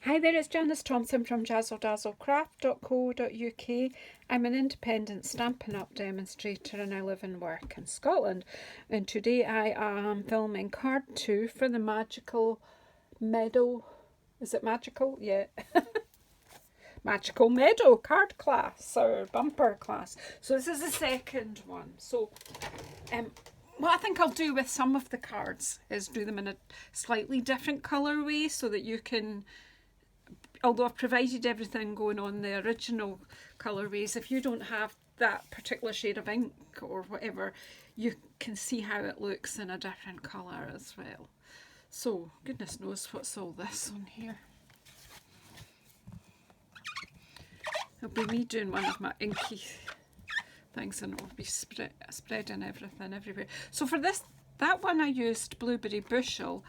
Hi there, it's Janice Thompson from JazzleDazzleCraft.co.uk. I'm an independent Stampin' Up! Demonstrator and I live and work in Scotland. And today I am filming card 2 for the magical Meadow. Is it magical? Yeah. Magical Meadow card class or bumper class. So this is the second one. So what I think I'll do with some of the cards is do them in a slightly different colourway so that you can, although I've provided everything going on the original colourways, if you don't have that particular shade of ink or whatever, you can see how it looks in a different colour as well. So, goodness knows what's all this on here. It'll be me doing one of my inky things and it'll be spreading everything everywhere. So for that one I used Blueberry Bushel.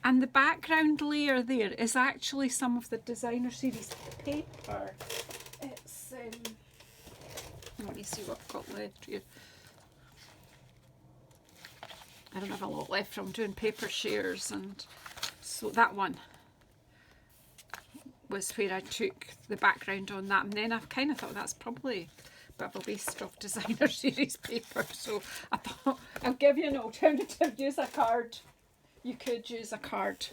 And the background layer there is actually some of the designer series paper. It's, let me see what I've got left here. I don't have a lot left from doing paper shares, and so that one was where I took the background on that. And then I kind of thought that's probably a bit of a waste of designer series paper. So I thought I'll give you an alternative, use a card. You could use a card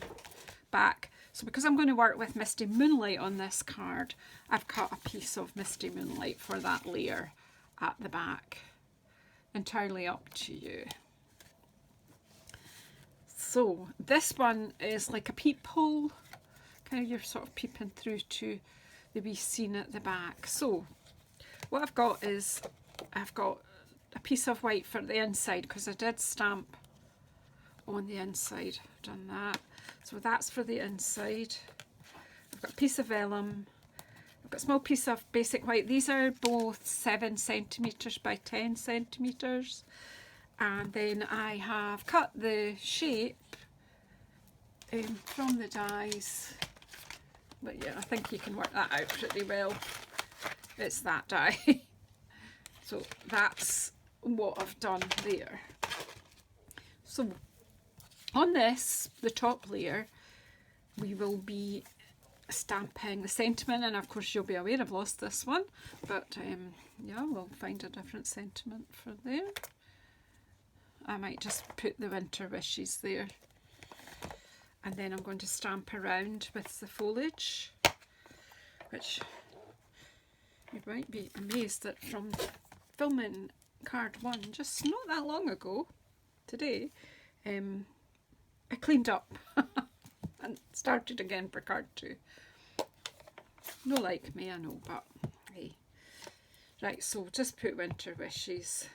back. So because I'm going to work with Misty Moonlight on this card, I've cut a piece of Misty Moonlight for that layer at the back. Entirely up to you. So this one is like a peephole, kind of you're sort of peeping through to the wee scene at the back. So what I've got is, I've got a piece of white for the inside because I did stamp on the inside. I've done that. So that's for the inside. I've got a piece of vellum. I've got a small piece of basic white. These are both 7 centimetres by 10 centimetres. And then I have cut the shape from the dies. But yeah, I think you can work that out pretty well. It's that die. So that's what I've done there. So on this, the top layer, we will be stamping the sentiment, and of course you'll be aware I've lost this one, but yeah, we'll find a different sentiment for there. I might just put the winter wishes there, and then I'm going to stamp around with the foliage, which you might be amazed that from filming card 1 just not that long ago today, I cleaned up and started again for card 2. No like me, I know, but hey. Right, so just put winter wishes.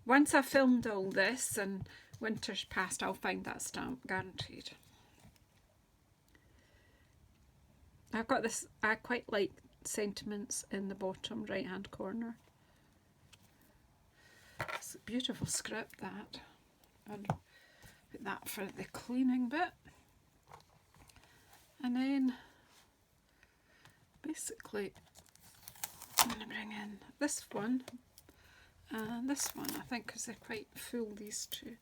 Once I've filmed all this and winter's passed, I'll find that stamp, guaranteed. I've got this, I quite like sentiments in the bottom right hand corner. It's a beautiful script, that. And put that for the cleaning bit. And then basically I'm going to bring in this one and this one, I think, because they're quite full, these two.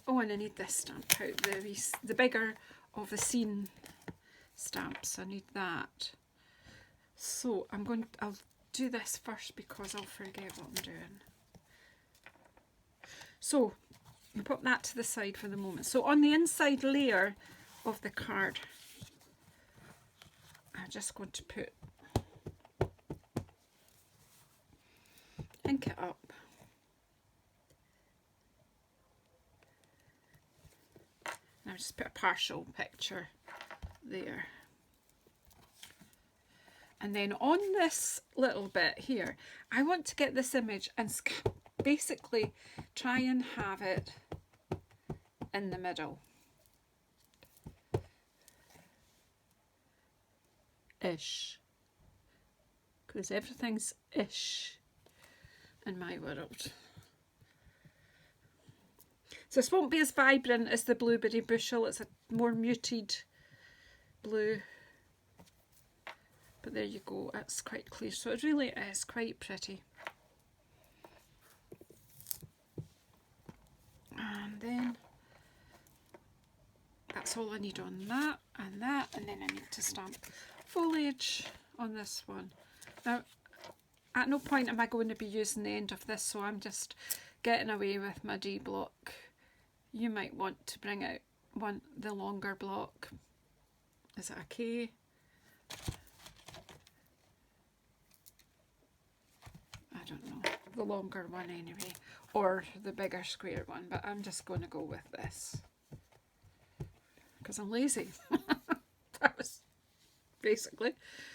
Oh, and I need this stamp out, the bigger of the scene stamps. I need that. So I'll do this first because I'll forget what I'm doing. So I'll put that to the side for the moment. So on the inside layer of the card, I'm just going to put ink it up. And I'll just put a partial picture there. And then on this little bit here, I want to get this image and basically try and have it in the middle. Ish. Because everything's ish in my world. So this won't be as vibrant as the Blueberry Bushel, it's a more muted blue. But there you go, it's quite clear. So it really is quite pretty. And then that's all I need on that and that. and then I need to stamp foliage on this one. Now, at no point am I going to be using the end of this, so I'm just getting away with my D block. You might want to bring out the longer block. Is it okay? I don't know. The longer one anyway, or the bigger square one, but I'm just going to go with this because I'm lazy. That was basically.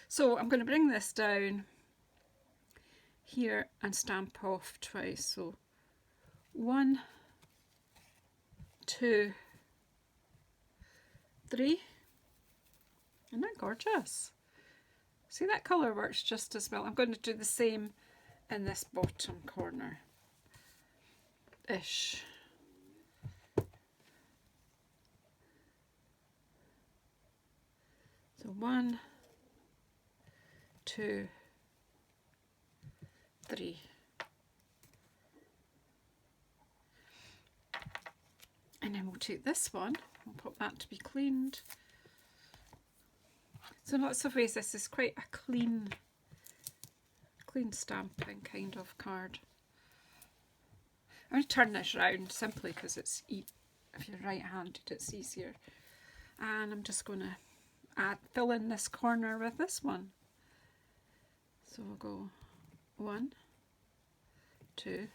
So I'm going to bring this down here and stamp off twice. So 1, 2, 3. Isn't that gorgeous? See, that colour works just as well. I'm going to do the same in this bottom corner ish. So 1, 2, 3. And then we'll take this one, we'll pop that to be cleaned. So in lots of ways this is quite a clean stamping kind of card. I'm going to turn this round simply because it's, if you're right-handed, it's easier. And I'm just going to fill in this corner with this one. So we'll go 1, 2,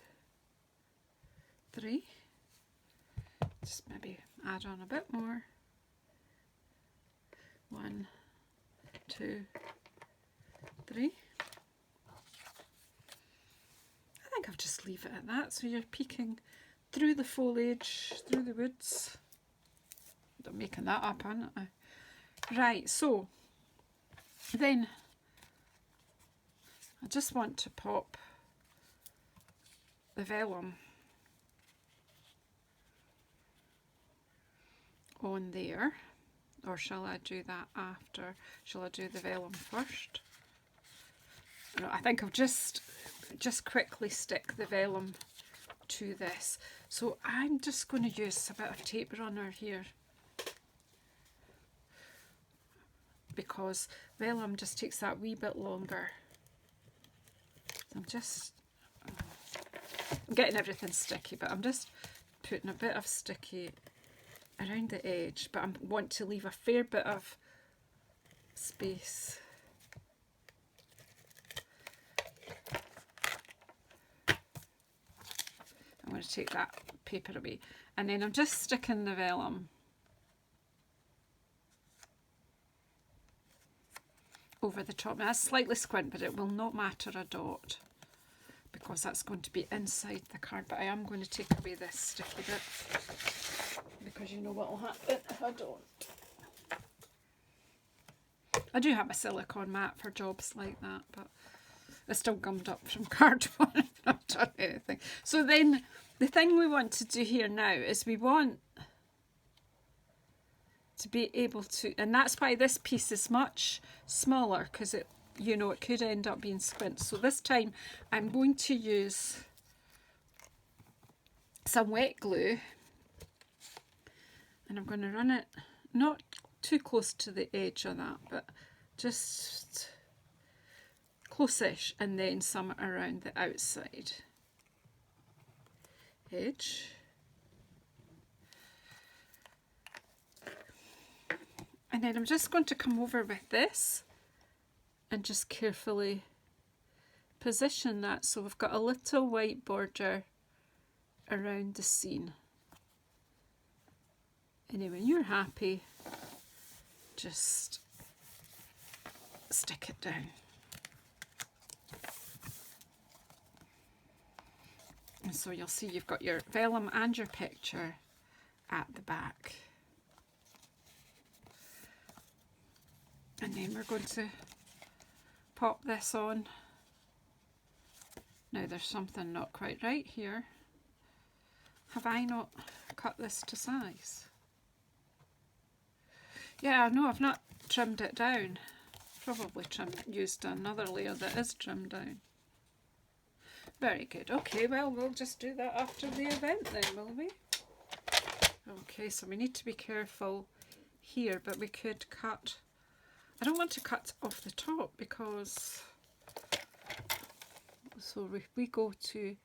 3. Just maybe add on a bit more. 1, 2, 3. I think I'll just leave it at that, so you're peeking through the foliage, through the woods. I'm making that up, aren't I? Right, so then I just want to pop the vellum on there, or shall I do that after? Shall I do the vellum first? No, I think I'll just quickly stick the vellum to this. So I'm just going to use a bit of tape runner here because vellum just takes that wee bit longer. So I'm getting everything sticky, but I'm just putting a bit of sticky around the edge, but I want to leave a fair bit of space. I'm going to take that paper away, and then I'm just sticking the vellum over the top. Now that's slightly squint, but it will not matter a dot because that's going to be inside the card. But I am going to take away this sticky bit because you know what will happen if I don't. I do have a silicone mat for jobs like that, but it's still gummed up from cardboard. I've not done anything. So then the thing we want to do here now is we want to be able to, and that's why this piece is much smaller, because it, you know, it could end up being squint. So this time I'm going to use some wet glue, and I'm going to run it not too close to the edge of that, but just close-ish, and then some around the outside edge. And then I'm just going to come over with this and just carefully position that so we've got a little white border around the scene. And when you're happy, just stick it down. And so you'll see you've got your vellum and your picture at the back. And then we're going to pop this on. Now there's something not quite right here. Have I not cut this to size? Yeah, no, I've not trimmed it down. Probably used another layer that is trimmed down. Very good. Okay, well, we'll just do that after the event then, will we? Okay, so we need to be careful here, but we could cut, I don't want to cut off the top because, so if we go to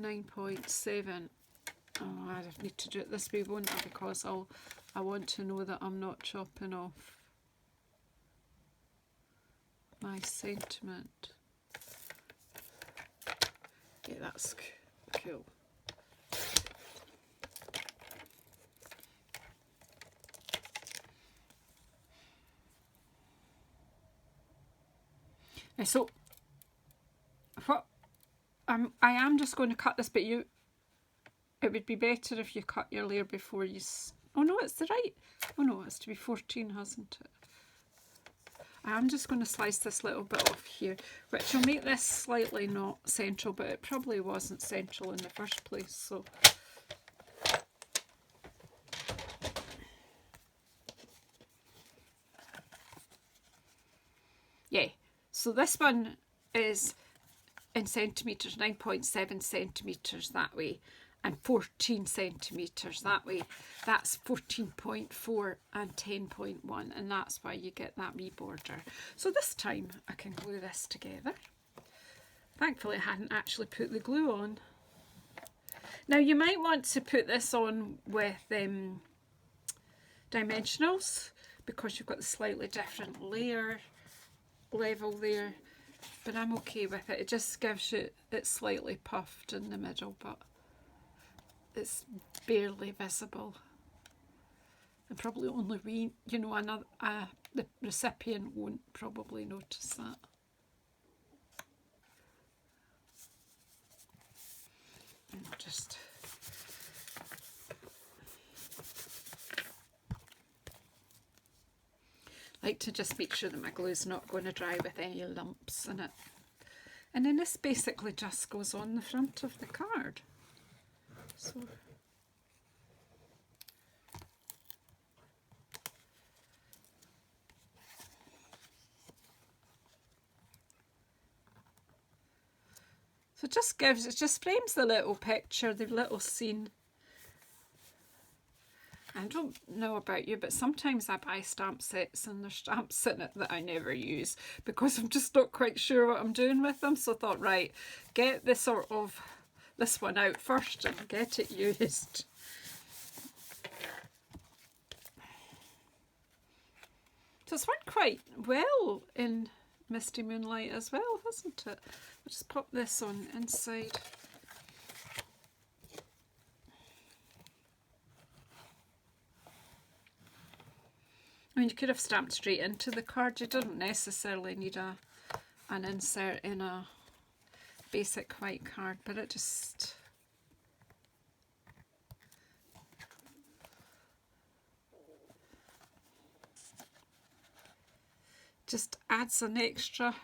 9.7, oh, I need to do it this way, won't I, because I want to know that I'm not chopping off my sentiment. Yeah, that's cool. So what I am just going to cut this, but it would be better if you cut your layer before you oh no, it's the right, oh no, it's to be 14, hasn't it? I'm just going to slice this little bit off here, which will make this slightly not central, but it probably wasn't central in the first place, so yeah. So this one is in centimetres, 9.7 centimetres that way, and 14 centimetres that way. That's 14.4 and 10.1, and that's why you get that wee border. So this time I can glue this together. Thankfully I hadn't actually put the glue on. Now you might want to put this on with dimensionals, because you've got the slightly different layer level there, but I'm okay with it. It just gives you, it's slightly puffed in the middle, but it's barely visible, and probably only we, you know, the recipient won't probably notice that. And I'll just like to just make sure that my glue's not going to dry with any lumps in it. And then this basically just goes on the front of the card. So it just frames the little picture, the little scene. I don't know about you, but sometimes I buy stamp sets and there's stamps in it that I never use because I'm just not quite sure what I'm doing with them. So I thought, right, get this one out first and get it used. So it's worked quite well in Misty Moonlight as well, hasn't it? I'll just pop this on inside. I mean, you could have stamped straight into the card. You don't necessarily need an insert in a basic white card, but it just adds an extra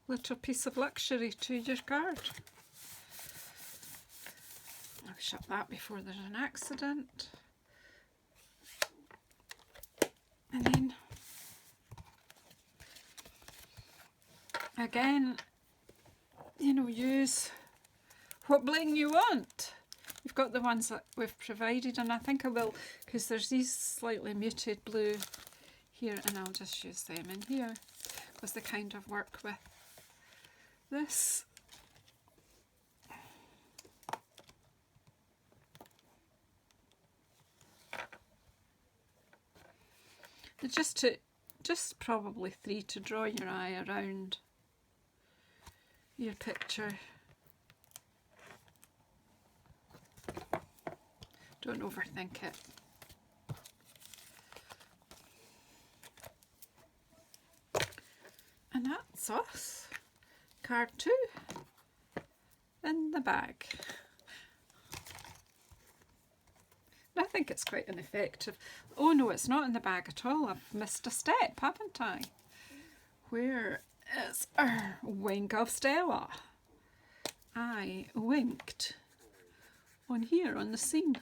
little piece of luxury to your card. I'll shut that before there's an accident. And then again, you know, use what bling you want. You've got the ones that we've provided, and I think I will, because there's these slightly muted blue here, and I'll just use them in here because they kind of work with this. Just probably 3 to draw your eye around your picture. Don't overthink it. And that's us. Card 2 in the bag. I think it's quite an effective. Oh no, it's not in the bag at all. I've missed a step, haven't I? Where is our wing of Stella? I winked on here on the scene.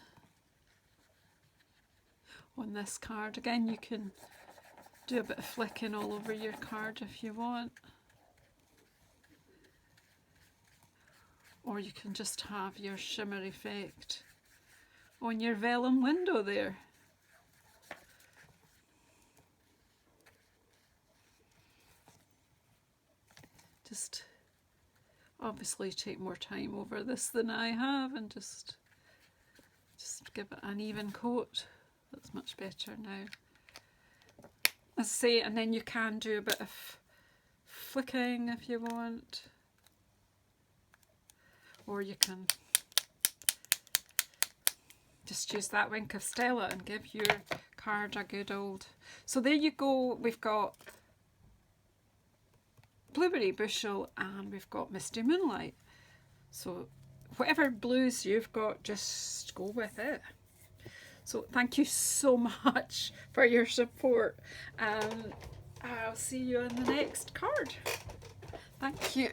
On this card. Again, you can do a bit of flicking all over your card if you want. Or you can just have your shimmer effect on your vellum window there. Just obviously take more time over this than I have, and just give it an even coat. That's much better now. As I say, and then you can do a bit of flicking if you want, or you can just use that wink of Stella and give your card a good old... So there you go, we've got Blueberry Bushel and we've got Misty Moonlight. So whatever blues you've got, just go with it. So thank you so much for your support, and I'll see you in the next card. Thank you.